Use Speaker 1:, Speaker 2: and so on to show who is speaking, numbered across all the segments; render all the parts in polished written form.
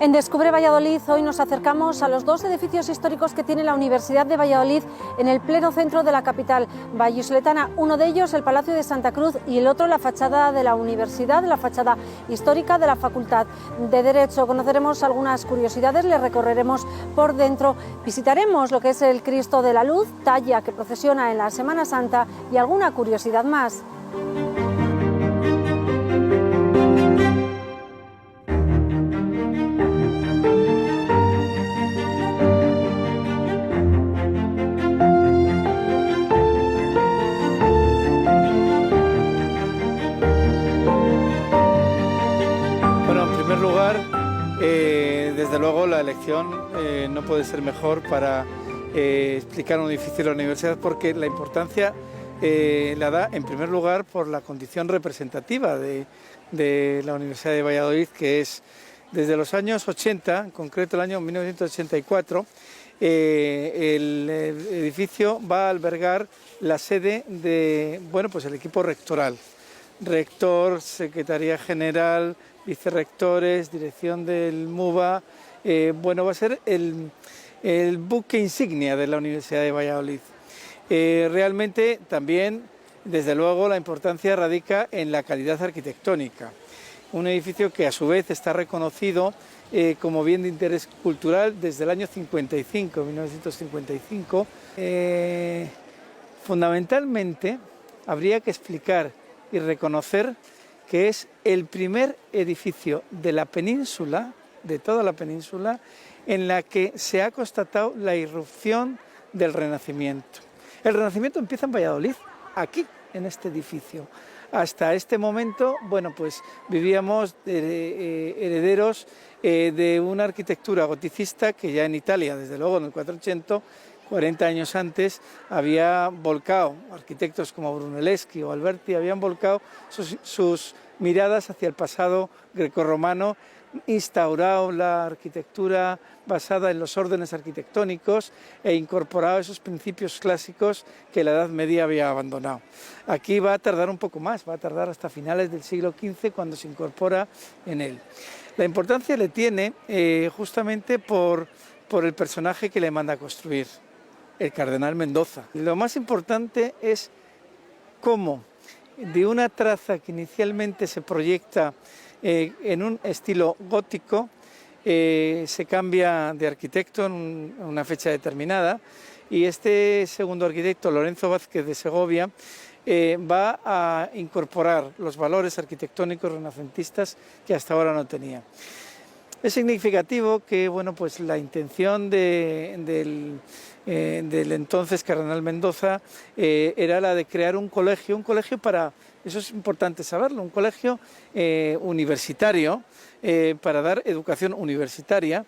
Speaker 1: En Descubre Valladolid hoy nos acercamos a los dos edificios históricos que tiene la Universidad de Valladolid en el pleno centro de la capital vallisoletana. Uno de ellos el Palacio de Santa Cruz y el otro la fachada de la Universidad, la fachada histórica de la Facultad de Derecho. Conoceremos algunas curiosidades, les recorreremos por dentro, visitaremos lo que es el Cristo de la Luz, talla que procesiona en la Semana Santa y alguna curiosidad más.
Speaker 2: Desde luego la elección no puede ser mejor para explicar un edificio de la universidad, porque la importancia la da en primer lugar por la condición representativa de la Universidad de Valladolid, que es desde los años 80, en concreto el año 1984, el edificio va a albergar la sede de, pues el equipo rectoral, rector, secretaría general, vicerrectores, dirección del MUVA. Va a ser el buque insignia de la Universidad de Valladolid. Realmente también, desde luego, la importancia radica en la calidad arquitectónica. Un edificio que a su vez está reconocido como bien de interés cultural desde el año 1955. Fundamentalmente, habría que explicar y reconocer que es el primer edificio de la península, de toda la península, en la que se ha constatado la irrupción del Renacimiento. El Renacimiento empieza en Valladolid, aquí, en este edificio. Hasta este momento, vivíamos herederos de una arquitectura goticista que ya en Italia, desde luego en el 480, 40 años antes, había volcado, arquitectos como Brunelleschi o Alberti habían volcado sus miradas hacia el pasado grecorromano, instaurado la arquitectura basada en los órdenes arquitectónicos e incorporado esos principios clásicos que la Edad Media había abandonado. Aquí va a tardar un poco más, va a tardar hasta finales del siglo XV cuando se incorpora en él. La importancia le tiene justamente por el personaje que le manda a construir, el cardenal Mendoza. Lo más importante es cómo de una traza que inicialmente se proyecta en un estilo gótico, se cambia de arquitecto en una fecha determinada, y este segundo arquitecto, Lorenzo Vázquez de Segovia, va a incorporar los valores arquitectónicos renacentistas que hasta ahora no tenía. Es significativo que la intención del entonces cardenal Mendoza era la de crear un colegio para, eso es importante saberlo, un colegio universitario, para dar educación universitaria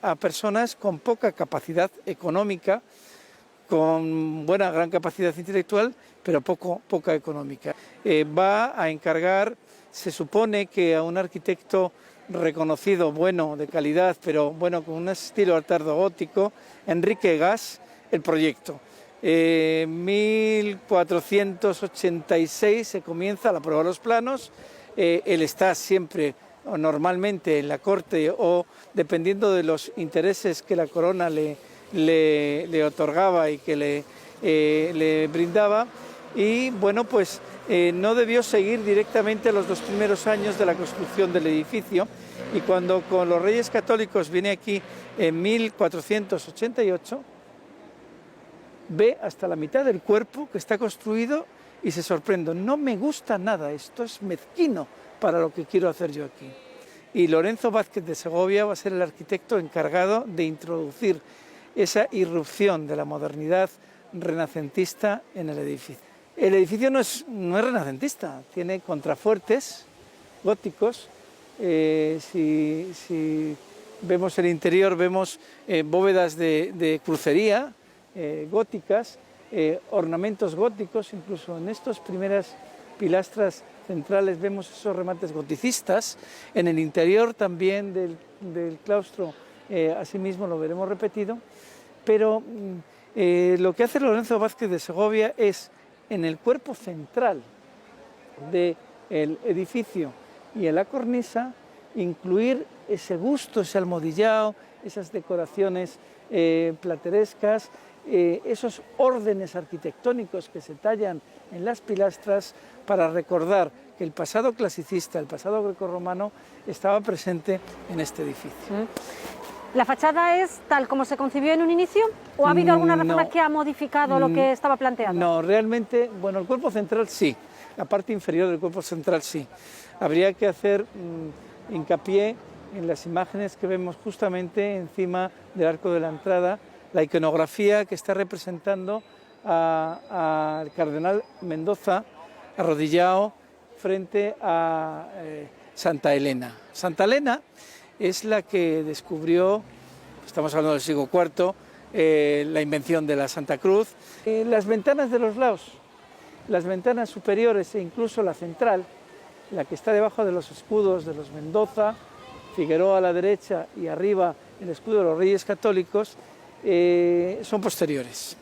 Speaker 2: a personas con poca capacidad económica, con gran capacidad intelectual, pero poca económica. Va a encargar, se supone que a un arquitecto reconocido, de calidad, pero con un estilo tardogótico, Enrique Gas, el proyecto. 1486 se comienza a aprobar los planos. Él está siempre o normalmente en la corte o dependiendo de los intereses que la corona le otorgaba y que le brindaba, y no debió seguir directamente los 2 primeros años de la construcción del edificio, y cuando con los Reyes Católicos viene aquí en 1488, ve hasta la mitad del cuerpo que está construido y se sorprende. No me gusta nada, esto es mezquino para lo que quiero hacer yo aquí. Y Lorenzo Vázquez de Segovia va a ser el arquitecto encargado de introducir esa irrupción de la modernidad renacentista en el edificio. El edificio no es renacentista, tiene contrafuertes góticos. Si vemos el interior, vemos bóvedas de crucería góticas, ornamentos góticos, incluso en estas primeras pilastras centrales vemos esos remates goticistas. En el interior también del claustro, asimismo lo veremos repetido, pero lo que hace Lorenzo Vázquez de Segovia es, en el cuerpo central del edificio y en la cornisa, incluir ese gusto, ese almohadillado, esas decoraciones platerescas, esos órdenes arquitectónicos que se tallan en las pilastras para recordar que el pasado clasicista, el pasado grecorromano, estaba presente en este edificio.
Speaker 1: ¿La fachada es tal como se concibió en un inicio o ha habido alguna reforma que ha modificado lo que estaba planteado?
Speaker 2: No, realmente, bueno, el cuerpo central sí, la parte inferior del cuerpo central sí. Habría que hacer hincapié en las imágenes que vemos justamente encima del arco de la entrada, la iconografía que está representando al cardenal Mendoza arrodillado frente a Santa Elena. Santa Elena es la que descubrió, estamos hablando del siglo IV, la invención de la Santa Cruz. Las ventanas de los lados, las ventanas superiores e incluso la central, la que está debajo de los escudos de los Mendoza, Figueroa a la derecha y arriba el escudo de los Reyes Católicos, son posteriores.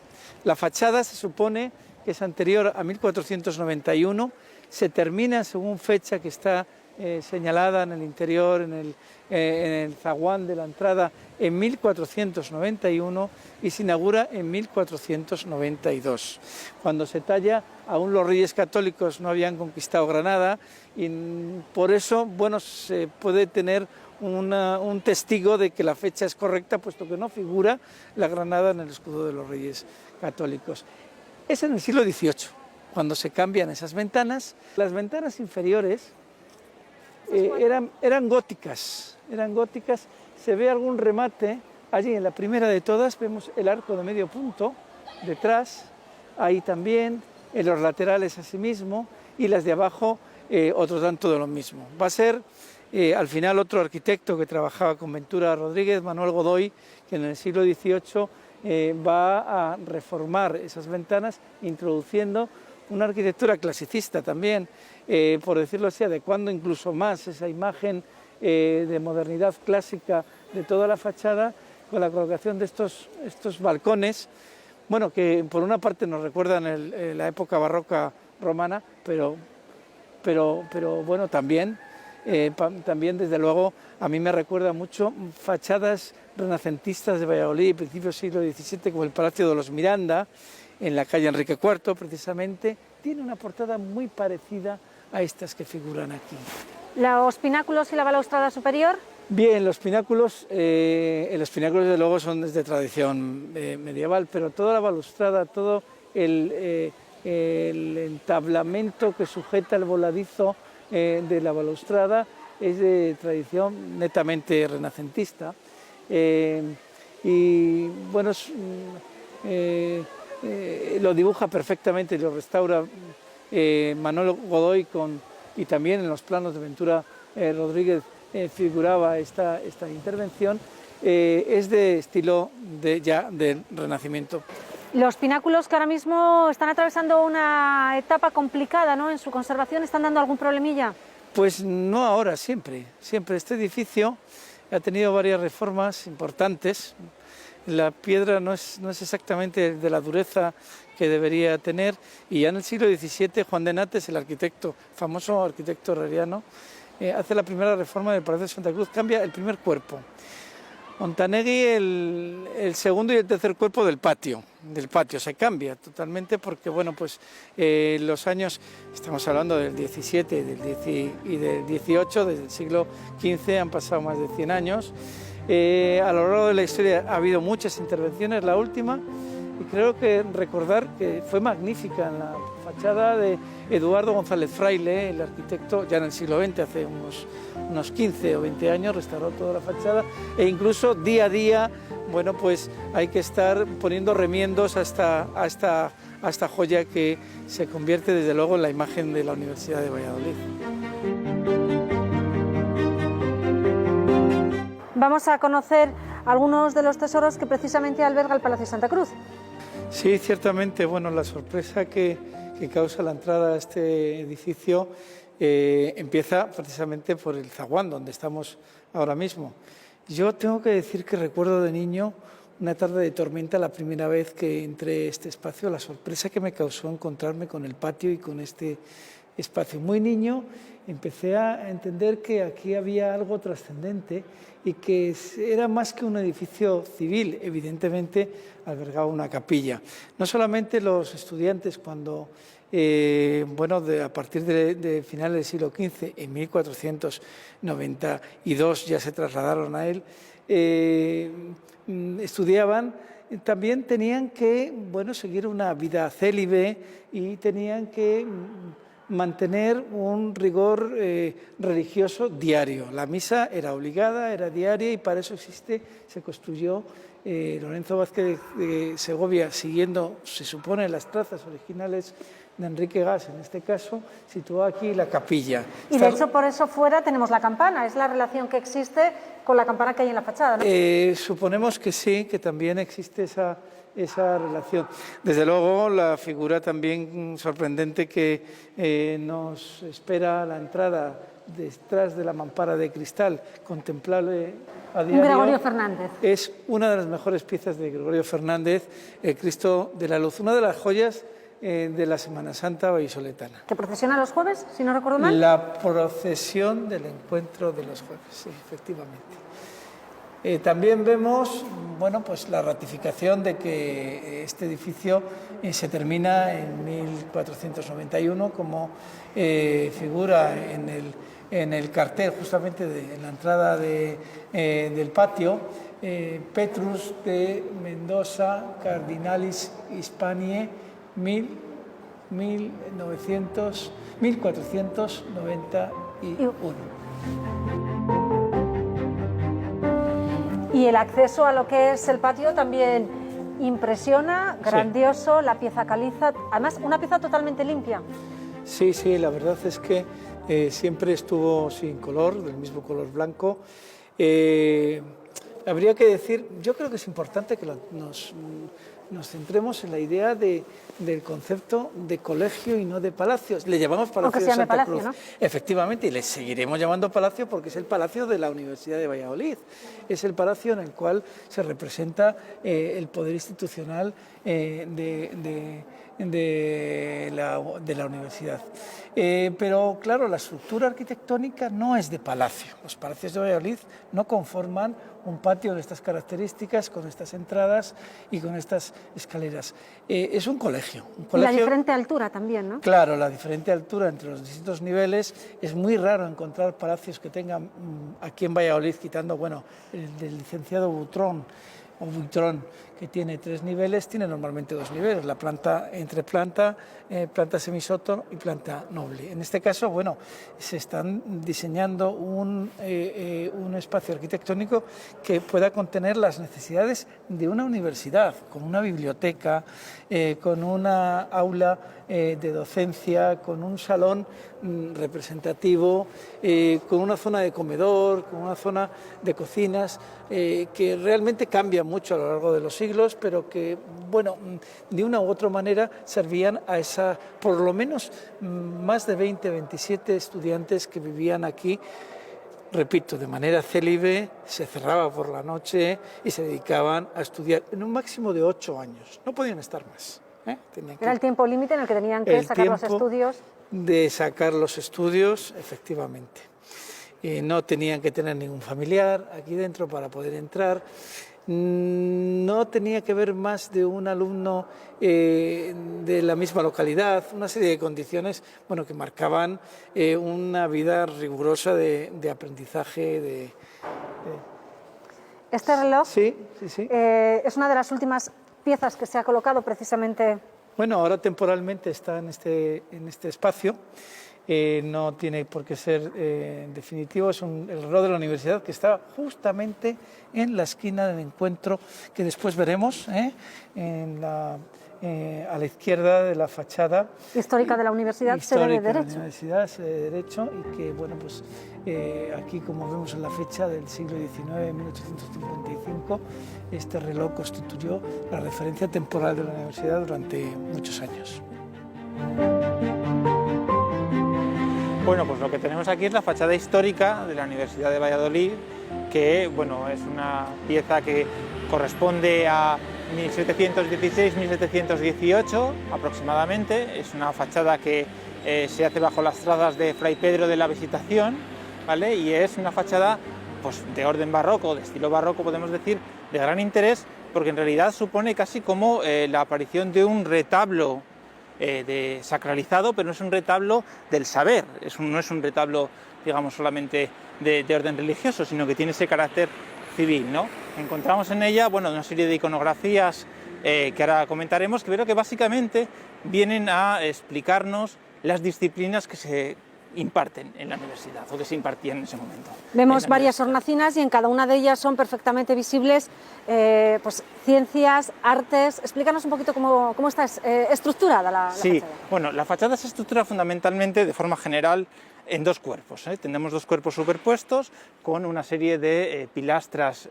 Speaker 2: La fachada se supone que es anterior a 1491, se termina según fecha que está señalada en el interior, en el zaguán de la entrada, en 1491 y se inaugura en 1492. Cuando se talla, aún los Reyes Católicos no habían conquistado Granada y por eso, bueno, se puede tener un testigo de que la fecha es correcta, puesto que no figura la Granada en el escudo de los Reyes Católicos. Es en el siglo XVIII, cuando se cambian esas ventanas. Las ventanas inferiores eran góticas, se ve algún remate, allí en la primera de todas vemos el arco de medio punto, detrás, ahí también, en los laterales asimismo, y las de abajo otro tanto de lo mismo. Va a ser al final otro arquitecto que trabajaba con Ventura Rodríguez, Manuel Godoy, que en el siglo XVIII va a reformar esas ventanas, introduciendo una arquitectura clasicista también, por decirlo así, adecuando incluso más esa imagen de modernidad clásica de toda la fachada, con la colocación de estos balcones, bueno, que por una parte nos recuerdan la época barroca romana, pero bueno, también desde luego a mí me recuerda mucho fachadas renacentistas de Valladolid, principios del siglo XVII, como el Palacio de los Miranda, en la calle Enrique IV precisamente. Tiene una portada muy parecida a estas que figuran aquí.
Speaker 1: ¿Los pináculos y la balaustrada superior?
Speaker 2: Bien, los pináculos desde luego son de tradición medieval, pero toda la balaustrada, todo el entablamento que sujeta el voladizo de la balaustrada es de tradición netamente renacentista. Y bueno, lo dibuja perfectamente y lo restaura Manuel Godoy y también en los planos de Ventura Rodríguez figuraba esta intervención. Es de estilo del Renacimiento.
Speaker 1: Los pináculos que ahora mismo están atravesando una etapa complicada, ¿no? En su conservación, ¿están dando algún problemilla?
Speaker 2: Pues no ahora, siempre. Este edificio ha tenido varias reformas importantes. La piedra no es exactamente de la dureza que debería tener, y ya en el siglo XVII Juan de Nates, el arquitecto, famoso arquitecto herreriano, hace la primera reforma del Palacio de Santa Cruz, cambia el primer cuerpo. Montanegui el segundo y el tercer cuerpo del patio se cambia totalmente porque, bueno, pues los años, estamos hablando del 17 y del 18, desde el siglo XV han pasado más de 100 años. A lo largo de la historia ha habido muchas intervenciones, la última y creo que recordar que fue magnífica en la fachada de Eduardo González Fraile, el arquitecto, ya en el siglo XX, hace unos 15 o 20 años, restauró toda la fachada, e incluso día a día, bueno, pues hay que estar poniendo remiendos a esta joya que se convierte desde luego en la imagen de la Universidad de Valladolid.
Speaker 1: Vamos a conocer algunos de los tesoros que precisamente alberga el Palacio de Santa Cruz.
Speaker 2: Sí, ciertamente, bueno, la sorpresa que causa la entrada a este edificio empieza precisamente por el zaguán, donde estamos ahora mismo. Yo tengo que decir que recuerdo de niño una tarde de tormenta, la primera vez que entré a este espacio, la sorpresa que me causó encontrarme con el patio y con este espacio. Muy niño empecé a entender que aquí había algo trascendente y que era más que un edificio civil, evidentemente albergaba una capilla. No solamente los estudiantes cuando, a partir de finales del siglo XV, en 1492 ya se trasladaron a él, estudiaban, también tenían que seguir una vida célibe y tenían que mantener un rigor religioso diario. La misa era obligada, era diaria y para eso se construyó Lorenzo Vázquez de Segovia, siguiendo, se supone, las trazas originales de Enrique Gas, en este caso, situó aquí la capilla.
Speaker 1: Y de hecho por eso fuera tenemos la campana, es la relación que existe con la campana que hay en la fachada, ¿no?
Speaker 2: Suponemos que sí, que también existe esa relación. Desde luego, la figura también sorprendente que nos espera a la entrada detrás de la mampara de cristal, contemplable a diario.
Speaker 1: Un Gregorio Fernández.
Speaker 2: Es una de las mejores piezas de Gregorio Fernández, el Cristo de la Luz, una de las joyas de la Semana Santa vallisoletana.
Speaker 1: ¿Que procesiona los jueves, si no recuerdo mal?
Speaker 2: La procesión del encuentro de los jueves, sí, efectivamente. También vemos la ratificación de que este edificio se termina en 1491, como figura en el cartel justamente en la entrada del patio, Petrus de Mendoza Cardinalis Hispaniae 1491.
Speaker 1: Y el acceso a lo que es el patio también impresiona, grandioso, sí. La pieza caliza, además una pieza totalmente limpia.
Speaker 2: Sí, la verdad es que siempre estuvo sin color, del mismo color blanco. Habría que decir, yo creo que es importante que nos centremos en la idea del concepto de colegio y no de palacio. Le llamamos Palacio de Santa
Speaker 1: Palacio,
Speaker 2: Cruz,
Speaker 1: ¿no?
Speaker 2: Efectivamente, y le seguiremos llamando palacio porque es el palacio de la Universidad de Valladolid. Es el palacio en el cual se representa el poder institucional de la universidad. Pero claro, la estructura arquitectónica no es de palacio. Los palacios de Valladolid no conforman un patio de estas características, con estas entradas y con estas escaleras. Es un colegio.
Speaker 1: Y la diferente altura también, ¿no?
Speaker 2: Claro, la diferente altura entre los distintos niveles. Es muy raro encontrar palacios que tengan aquí en Valladolid, quitando, el del licenciado Butrón, que tiene 3 niveles, tiene normalmente 2 niveles, la planta entreplanta, planta semisótano y planta noble. En este caso, se están diseñando un espacio arquitectónico que pueda contener las necesidades de una universidad, con una biblioteca, con una aula de docencia, con un salón representativo, con una zona de comedor, con una zona de cocinas, que realmente cambian mucho a lo largo de los siglos, pero que, de una u otra manera servían a por lo menos más de 20, 27 estudiantes que vivían aquí, repito, de manera célibe, se cerraba por la noche y se dedicaban a estudiar en un máximo de 8 años, no podían estar más.
Speaker 1: Era el tiempo límite en el que tenían que sacar los estudios.
Speaker 2: De sacar los estudios, efectivamente. No tenían que tener ningún familiar aquí dentro para poder entrar. No tenía que ver más de un alumno de la misma localidad, una serie de condiciones que marcaban una vida rigurosa de aprendizaje.
Speaker 1: Este reloj
Speaker 2: sí.
Speaker 1: es una de las últimas piezas que se ha colocado precisamente?
Speaker 2: Bueno, ahora temporalmente está en este espacio. No tiene por qué ser definitivo, es el reloj de la universidad que está justamente en la esquina del encuentro que después veremos a la izquierda de la fachada
Speaker 1: histórica de la Universidad, sede de Derecho.
Speaker 2: La Universidad, sede de Derecho, y que, bueno, pues aquí, como vemos en la fecha del siglo XIX, 1855, este reloj constituyó la referencia temporal de la universidad durante muchos años. Bueno, pues lo que tenemos aquí es la fachada histórica de la Universidad de Valladolid, que, bueno, es una pieza que corresponde a 1716-1718 aproximadamente. Es una fachada que se hace bajo las trazas de Fray Pedro de la Visitación, ¿vale? Y es una fachada, pues, de orden barroco, de estilo barroco, podemos decir, de gran interés, porque en realidad supone casi como la aparición de un retablo sacralizado, pero no es un retablo del saber, no es un retablo, digamos, solamente de orden religioso, sino que tiene ese carácter civil, ¿no? Encontramos en ella, bueno, una serie de iconografías que ahora comentaremos, que creo que básicamente vienen a explicarnos las disciplinas que se imparten en la universidad, o que se impartían en ese momento.
Speaker 1: Vemos varias hornacinas y en cada una de ellas son perfectamente visibles pues, ciencias, artes. Explícanos un poquito cómo está estructurada la fachada.
Speaker 2: Bueno, la fachada se estructura fundamentalmente, de forma general, en dos cuerpos. Tenemos dos cuerpos superpuestos con una serie de pilastras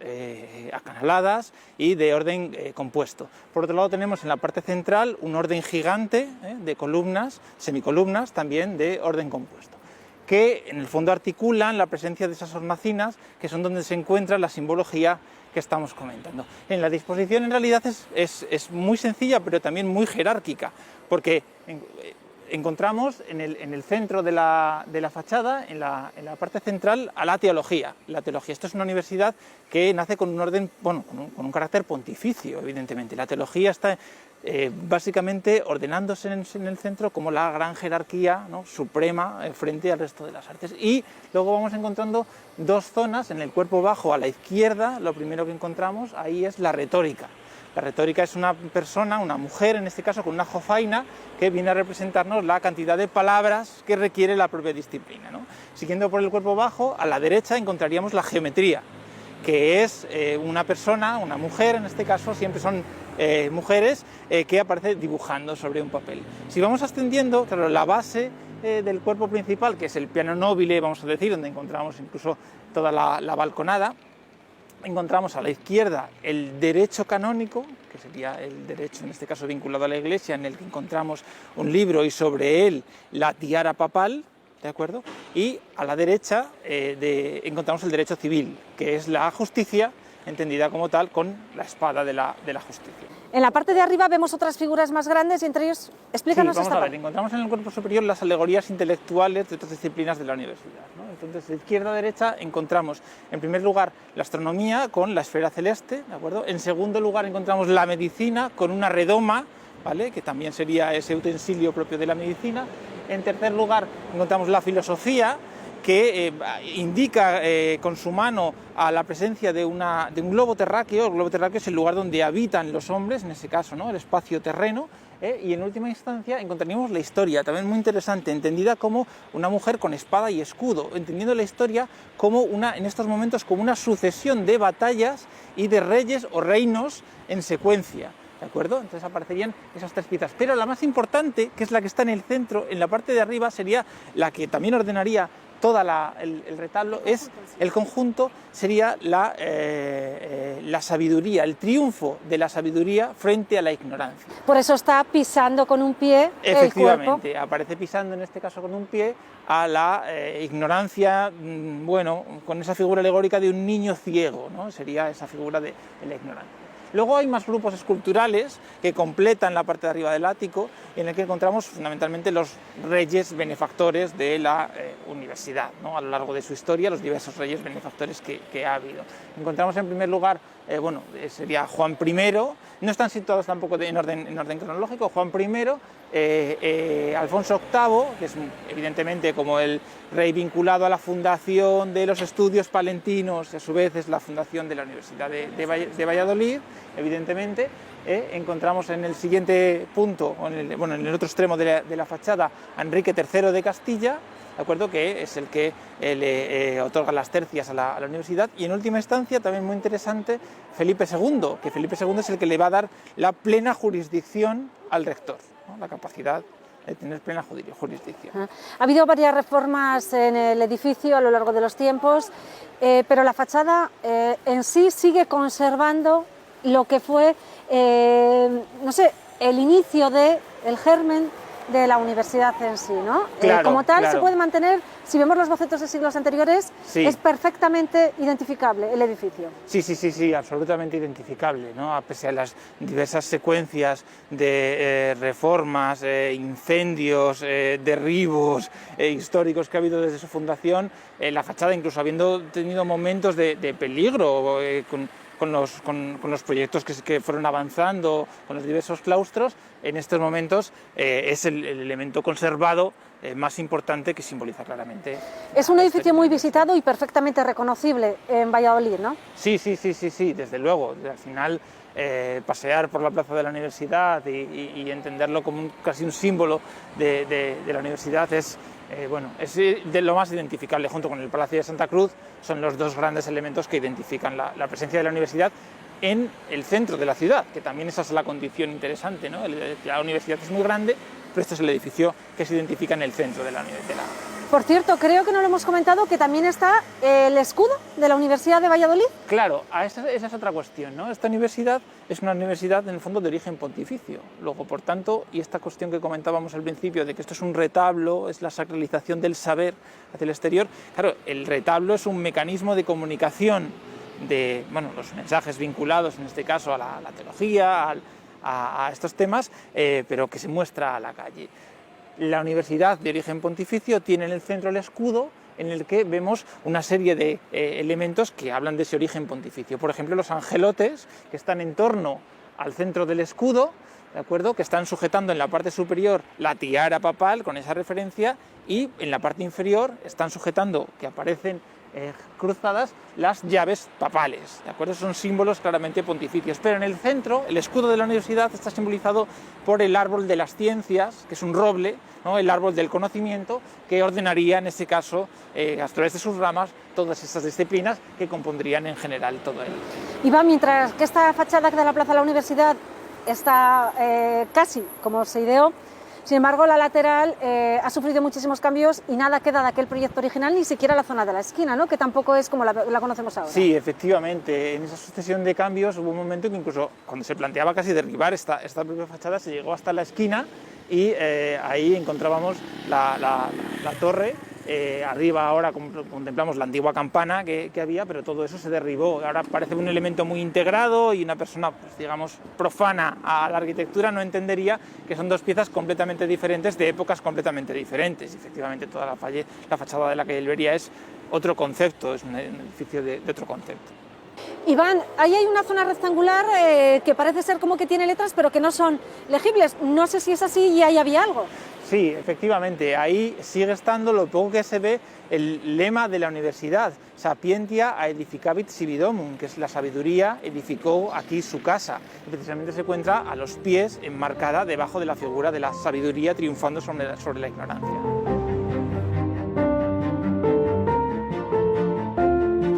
Speaker 2: acanaladas y de orden compuesto. Por otro lado, tenemos en la parte central un orden gigante de columnas, semicolumnas, también de orden compuesto, que en el fondo articulan la presencia de esas hornacinas, que son donde se encuentra la simbología que estamos comentando. En la disposición en realidad es muy sencilla, pero también muy jerárquica, porque encontramos en el centro de la fachada, en la parte central, a la teología. La teología, esto es una universidad que nace con un orden, bueno, con un carácter pontificio, evidentemente. La teología está básicamente ordenándose en el centro como la gran jerarquía, ¿no?, suprema frente al resto de las artes. Y luego vamos encontrando dos zonas. En el cuerpo bajo, a la izquierda, lo primero que encontramos ahí es la retórica. La retórica es una persona, una mujer en este caso, con una jofaina, que viene a representarnos la cantidad de palabras que requiere la propia disciplina, ¿no? Siguiendo por el cuerpo bajo, a la derecha encontraríamos la geometría, que es una persona, una mujer en este caso, siempre son mujeres, que aparece dibujando sobre un papel. Si vamos ascendiendo, claro, la base del cuerpo principal, que es el piano nobile, vamos a decir, donde encontramos incluso toda la balconada, encontramos a la izquierda el derecho canónico, que sería el derecho en este caso vinculado a la Iglesia, en el que encontramos un libro y sobre él la tiara papal, ¿de acuerdo? Y a la derecha encontramos el derecho civil, que es la justicia entendida como tal, con la espada de la justicia.
Speaker 1: En la parte de arriba vemos otras figuras más grandes y entre ellos, explícanos
Speaker 2: esta parte. Encontramos en el cuerpo superior las alegorías intelectuales de otras disciplinas de la universidad, ¿no? Entonces, de izquierda a derecha encontramos, en primer lugar, la astronomía con la esfera celeste, ¿de acuerdo? En segundo lugar encontramos la medicina con una redoma, ¿vale?, que también sería ese utensilio propio de la medicina. En tercer lugar encontramos la filosofía, que indica con su mano a la presencia de un globo terráqueo. El globo terráqueo es el lugar donde habitan los hombres, en ese caso, ¿no?, el espacio terreno. Y en última instancia encontraríamos la historia, también muy interesante, entendida como una mujer con espada y escudo, entendiendo la historia como en estos momentos como una sucesión de batallas y de reyes o reinos en secuencia. ¿De acuerdo? Entonces aparecerían esas tres piezas. Pero la más importante, que es la que está en el centro, en la parte de arriba, sería la que también ordenaría todo el retablo, es el conjunto, sería la sabiduría, el triunfo de la sabiduría frente a la ignorancia.
Speaker 1: Por eso está pisando con un pie el cuerpo.
Speaker 2: Efectivamente, aparece pisando en este caso con un pie a la ignorancia, bueno, con esa figura alegórica de un niño ciego, ¿no? Sería esa figura de la ignorancia. Luego hay más grupos esculturales que completan la parte de arriba del ático, en el que encontramos fundamentalmente los reyes benefactores de la universidad, ¿no?, a lo largo de su historia, los diversos reyes benefactores que ha habido. Encontramos en primer lugar, sería Juan I, no están situados tampoco en orden cronológico, Juan I, Alfonso VIII, que es evidentemente como el rey vinculado a la fundación de los estudios palentinos, a su vez es la fundación de la Universidad de Valladolid, evidentemente. Encontramos en el siguiente punto, en el otro extremo de la fachada, a Enrique III de Castilla, ¿de acuerdo?, que es el que le otorga las tercias a la universidad, y en última instancia, también muy interesante, Felipe II, que Felipe II es el que le va a dar la plena jurisdicción al rector, ¿no?, la capacidad de tener plena jurisdicción.
Speaker 1: Ha habido varias reformas en el edificio a lo largo de los tiempos, pero la fachada en sí sigue conservando lo que fue, no sé, el inicio el germen de la universidad en sí, ¿no?
Speaker 2: Claro,
Speaker 1: como tal,
Speaker 2: claro.
Speaker 1: Se puede mantener, si vemos los bocetos de siglos anteriores,
Speaker 2: sí,
Speaker 1: es perfectamente identificable el edificio.
Speaker 2: Sí, absolutamente identificable, ¿no? A pesar de las diversas secuencias de reformas, incendios, derribos históricos que ha habido desde su fundación, la fachada, incluso habiendo tenido momentos de peligro con los proyectos que fueron avanzando, con los diversos claustros, en estos momentos es el elemento conservado más importante, que simboliza claramente.
Speaker 1: Es un edificio muy visitado y perfectamente reconocible en Valladolid, ¿no?
Speaker 2: Sí, desde luego. Al final, pasear por la plaza de la universidad y entenderlo como casi un símbolo de la universidad es de lo más identificable, junto con el Palacio de Santa Cruz. Son los dos grandes elementos que identifican la presencia de la universidad en el centro de la ciudad, que también esa es la condición interesante, ¿no? La universidad es muy grande, pero este es el edificio que se identifica en el centro de la universidad.
Speaker 1: Por cierto, creo que no lo hemos comentado, que también está el escudo de la Universidad de Valladolid.
Speaker 2: Claro, esa es otra cuestión, ¿no? Esta universidad es una universidad, en el fondo, de origen pontificio. Luego, por tanto, y esta cuestión que comentábamos al principio, de que esto es un retablo, es la sacralización del saber hacia el exterior, claro, el retablo es un mecanismo de comunicación de los mensajes vinculados, en este caso, a la teología, a estos temas, pero que se muestra a la calle. La universidad de origen pontificio tiene en el centro el escudo, en el que vemos una serie de elementos que hablan de ese origen pontificio. Por ejemplo, los angelotes, que están en torno al centro del escudo, ¿de acuerdo?, que están sujetando en la parte superior la tiara papal, con esa referencia, y en la parte inferior están sujetando, que aparecen cruzadas, las llaves papales, ¿de acuerdo? Son símbolos claramente pontificios, pero en el centro, el escudo de la universidad está simbolizado por el árbol de las ciencias, que es un roble, ¿no?, el árbol del conocimiento, que ordenaría, en este caso, a través de sus ramas, todas esas disciplinas que compondrían en general todo el...
Speaker 1: Iván, mientras que esta fachada que da la plaza de la universidad está casi como se ideó, sin embargo, la lateral ha sufrido muchísimos cambios y nada queda de aquel proyecto original, ni siquiera la zona de la esquina, ¿no?, que tampoco es como la conocemos ahora.
Speaker 2: Sí, efectivamente. En esa sucesión de cambios hubo un momento que incluso cuando se planteaba casi derribar esta propia fachada, se llegó hasta la esquina y ahí encontrábamos la torre. Arriba ahora contemplamos la antigua campana que había, pero todo eso se derribó. Ahora parece un elemento muy integrado, y una persona, pues, digamos, profana a la arquitectura no entendería que son dos piezas completamente diferentes, de épocas completamente diferentes. Y efectivamente, toda la fachada de la calle Alberia es otro concepto, es un edificio de otro concepto.
Speaker 1: Iván, ahí hay una zona rectangular que parece ser como que tiene letras, pero que no son legibles. No sé si es así y ahí había algo.
Speaker 2: Sí, efectivamente, ahí sigue estando, lo poco que se ve, el lema de la universidad, Sapientia edificavit sibi domum, que es la sabiduría edificó aquí su casa. Y precisamente se encuentra a los pies, enmarcada debajo de la figura de la sabiduría triunfando sobre la ignorancia.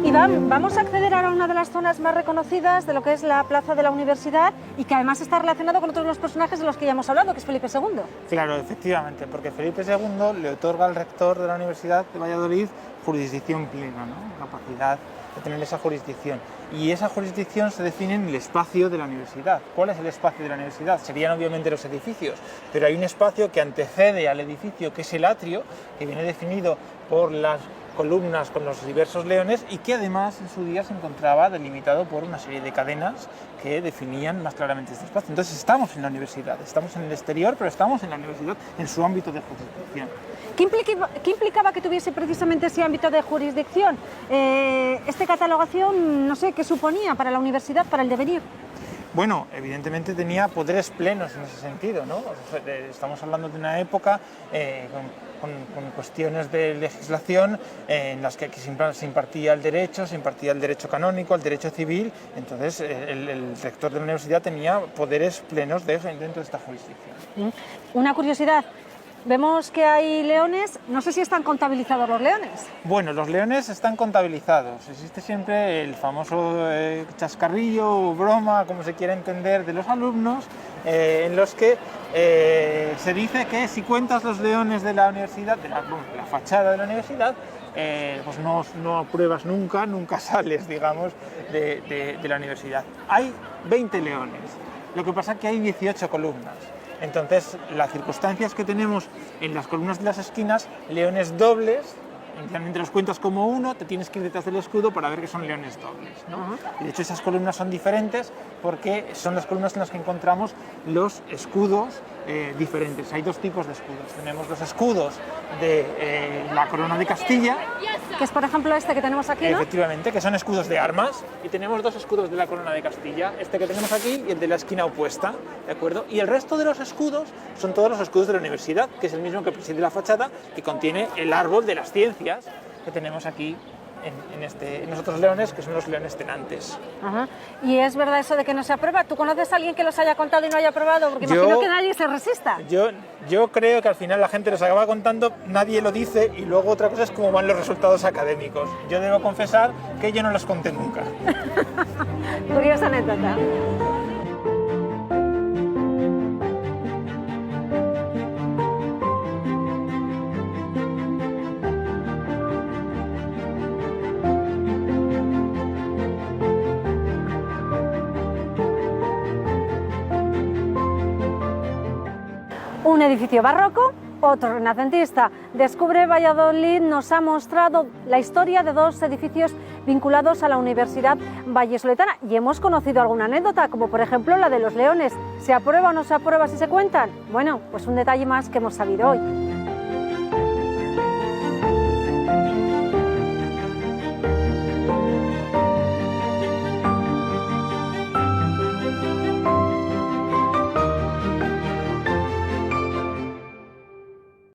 Speaker 1: Iván, vamos a acceder ahora a una de las zonas más reconocidas de lo que es la plaza de la universidad, y que además está relacionado con otros de los personajes de los que ya hemos hablado, que es Felipe II.
Speaker 2: Claro, efectivamente, porque Felipe II le otorga al rector de la Universidad de Valladolid jurisdicción plena, ¿no?, capacidad de tener esa jurisdicción. Y esa jurisdicción se define en el espacio de la universidad. ¿Cuál es el espacio de la universidad? Serían obviamente los edificios, pero hay un espacio que antecede al edificio, que es el atrio, que viene definido por las columnas con los diversos leones, y que además en su día se encontraba delimitado por una serie de cadenas que definían más claramente este espacio. Entonces estamos en la universidad, estamos en el exterior, pero estamos en la universidad en su ámbito de jurisdicción.
Speaker 1: ¿Qué implicaba que tuviese precisamente ese ámbito de jurisdicción? Esta catalogación, no sé, ¿qué suponía para la universidad, para el devenir?
Speaker 3: Bueno, evidentemente tenía poderes plenos en ese sentido, ¿no? Estamos hablando de una época con cuestiones de legislación en las que se impartía el derecho canónico, el derecho civil. Entonces el rector de la universidad tenía poderes plenos dentro de esta jurisdicción.
Speaker 1: Una curiosidad. Vemos que hay leones, no sé si están contabilizados los leones.
Speaker 3: Bueno, los leones están contabilizados. Existe siempre el famoso chascarrillo o broma, como se quiera entender, de los alumnos, en los que se dice que si cuentas los leones de la universidad, de la fachada de la universidad, pues no apruebas nunca sales, digamos, de la universidad. Hay 20 leones, lo que pasa es que hay 18 columnas. Entonces, las circunstancias que tenemos en las columnas de las esquinas, leones dobles, inicialmente los cuentas como uno, te tienes que ir detrás del escudo para ver que son leones dobles, ¿no? Y de hecho esas columnas son diferentes porque son las columnas en las que encontramos los escudos diferentes. Hay dos tipos de escudos. Tenemos los escudos de la corona de Castilla,
Speaker 1: que es por ejemplo este que tenemos aquí, ¿no?
Speaker 3: Efectivamente, que son escudos de armas, y tenemos dos escudos de la corona de Castilla, este que tenemos aquí y el de la esquina opuesta, ¿de acuerdo? Y el resto de los escudos son todos los escudos de la universidad, que es el mismo que preside la fachada, que contiene el árbol de las ciencias que tenemos aquí en los otros leones, que son los leones tenantes.
Speaker 1: Ajá. ¿Y es verdad eso de que no se aprueba? ¿Tú conoces a alguien que los haya contado y no haya aprobado? Porque imagino que nadie se resista.
Speaker 3: Yo creo que al final la gente los acaba contando, nadie lo dice, y luego otra cosa es cómo van los resultados académicos. Yo debo confesar que yo no los conté nunca.
Speaker 1: Curiosa anécdota. Un edificio barroco, otro renacentista. Descubre Valladolid nos ha mostrado la historia de dos edificios vinculados a la Universidad Vallisoletana y hemos conocido alguna anécdota, como por ejemplo la de los leones. ¿Se aprueba o no se aprueba si se cuentan? Bueno, pues un detalle más que hemos sabido hoy.